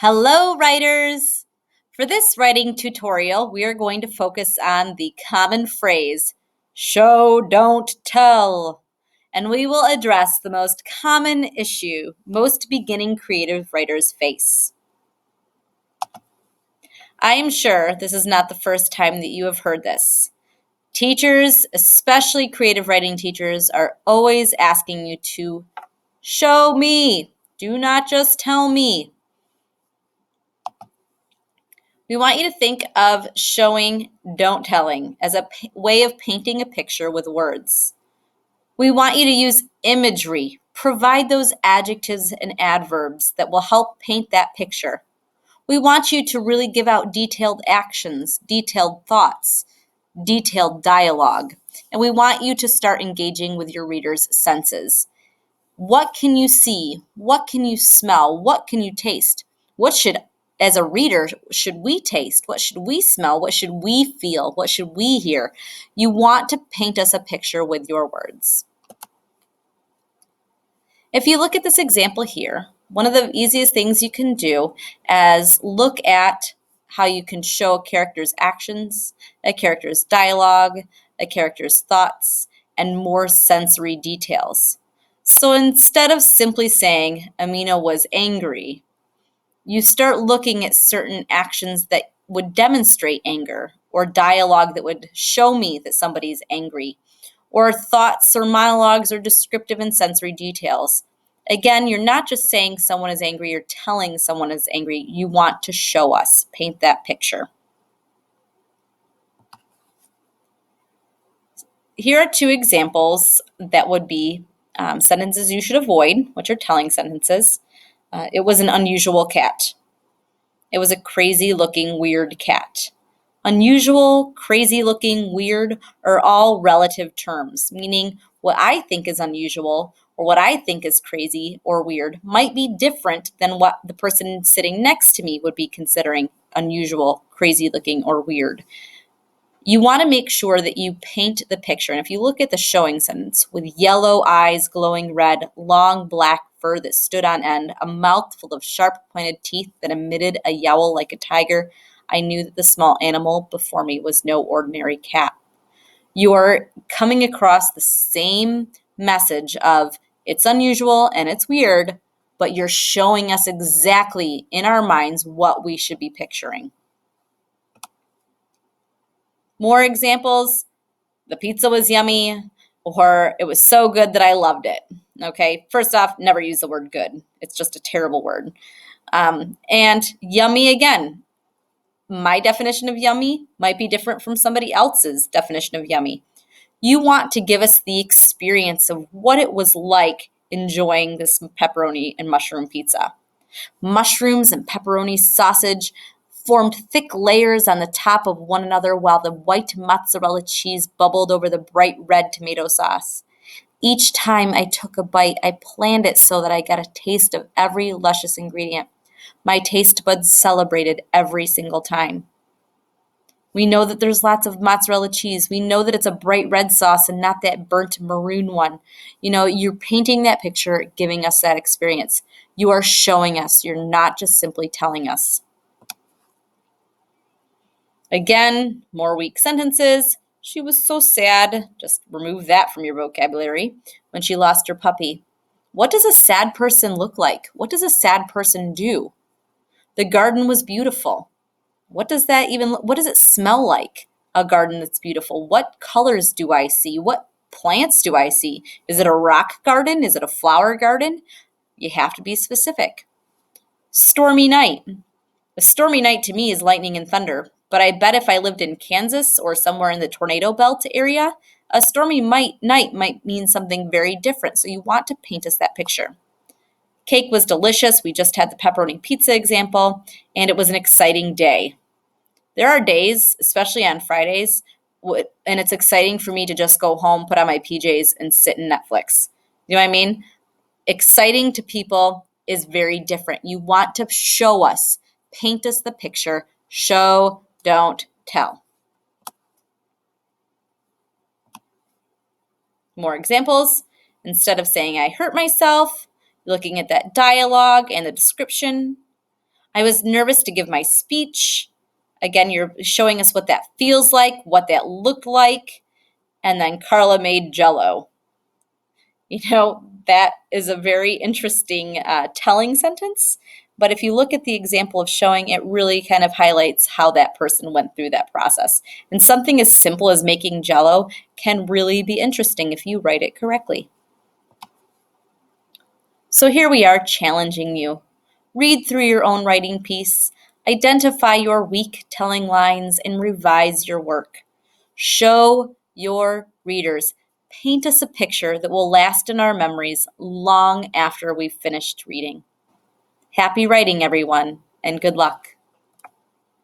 Hello, writers! For this writing tutorial, we are going to focus on the common phrase, show, don't tell, and we will address the most common issue most beginning creative writers face. I am sure this is not the first time that you have heard this. Teachers, especially creative writing teachers, are always asking you to show me, do not just tell me. We want you to think of showing, don't telling as a way of painting a picture with words. We want you to use imagery, provide those adjectives and adverbs that will help paint that picture. We want you to really give out detailed actions, detailed thoughts, detailed dialogue, and we want you to start engaging with your readers' senses. What can you see? What can you smell? What can you taste? What should, as a reader, should we taste? What should we smell? What should we feel? What should we hear? You want to paint us a picture with your words. If you look at this example here, one of the easiest things you can do is look at how you can show a character's actions, a character's dialogue, a character's thoughts, and more sensory details. So instead of simply saying Amina was angry, you start looking at certain actions that would demonstrate anger, or dialogue that would show me that somebody's angry, or thoughts or monologues or descriptive and sensory details. Again, you're not just saying someone is angry or telling someone is angry. You want to show us, paint that picture. Here are two examples that would be sentences you should avoid, which are telling sentences. It was an unusual cat. It was a crazy looking, weird cat. Unusual, crazy looking, weird are all relative terms, meaning what I think is unusual or what I think is crazy or weird might be different than what the person sitting next to me would be considering unusual, crazy looking, or weird. You want to make sure that you paint the picture. And if you look at the showing sentence, with yellow eyes glowing red, long black fur that stood on end, a mouth full of sharp pointed teeth that emitted a yowl like a tiger, I knew that the small animal before me was no ordinary cat. You are coming across the same message of it's unusual and it's weird, but you're showing us exactly in our minds what we should be picturing. More examples: the pizza was yummy, or it was so good that I loved it. Okay, first off, never use the word good. It's just a terrible word. And yummy again. My definition of yummy might be different from somebody else's definition of yummy. You want to give us the experience of what it was like enjoying this pepperoni and mushroom pizza. Mushrooms and pepperoni sausage formed thick layers on the top of one another while the white mozzarella cheese bubbled over the bright red tomato sauce. Each time I took a bite, I planned it so that I got a taste of every luscious ingredient. My taste buds celebrated every single time. We know that there's lots of mozzarella cheese. We know that it's a bright red sauce and not that burnt maroon one. You know, you're painting that picture, giving us that experience. You are showing us. You're not just simply telling us. Again, more weak sentences. She was so sad. Just remove that from your vocabulary. When she lost her puppy. What does a sad person look like? What does a sad person do? The garden was beautiful. What does it smell like? A garden that's beautiful. What colors do I see? What plants do I see? Is it a rock garden? Is it a flower garden? You have to be specific. Stormy night. A stormy night to me is lightning and thunder, but I bet if I lived in Kansas or somewhere in the tornado belt area, a stormy night might mean something very different, so you want to paint us that picture. Cake was delicious. We just had the pepperoni pizza example, and it was an exciting day. There are days, especially on Fridays, and it's exciting for me to just go home, put on my PJs, and sit in Netflix. You know what I mean? Exciting to people is very different. You want to show us, paint us the picture, show, don't tell. More examples. Instead of saying I hurt myself, looking at that dialogue and the description. I was nervous to give my speech. Again, you're showing us what that feels like, what that looked like. And then Carla made Jell-O. That is a very interesting telling sentence. But if you look at the example of showing, it really kind of highlights how that person went through that process. And something as simple as making Jell-O can really be interesting if you write it correctly. So here we are challenging you. Read through your own writing piece, identify your weak telling lines, and revise your work. Show your readers. Paint us a picture that will last in our memories long after we've finished reading. Happy writing, everyone, and good luck.